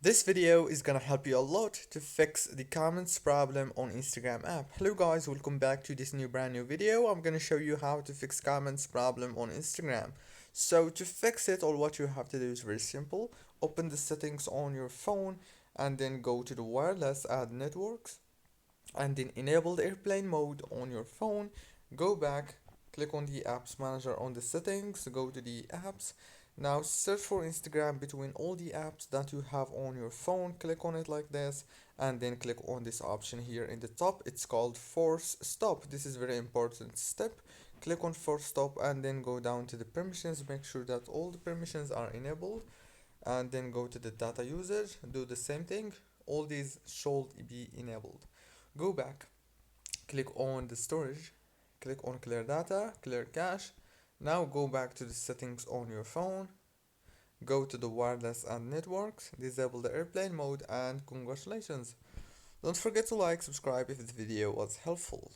This video is gonna help you a lot to fix the comments problem on Instagram app. Hello guys, welcome back to this brand new video. I'm gonna show you how to fix comments problem on Instagram. So to fix it, all what you have to do is very simple. Open the settings on your phone and then go to the wireless ad networks and then enable the airplane mode on your phone. Go back, click on the apps manager on the settings, go to the apps. Now search for Instagram between all the apps that you have on your phone. Click on it like this and then click on this option here in the top. It's called force stop. This is very important step. Click on force stop and then go down to the permissions. Make sure that all the permissions are enabled and then go to the data usage. Do the same thing. All these should be enabled. Go back, click on the storage, click on clear data, clear cache. Now go back to the settings on your phone, go to the wireless and networks, disable the airplane mode, and congratulations. Don't forget to like, subscribe if this video was helpful.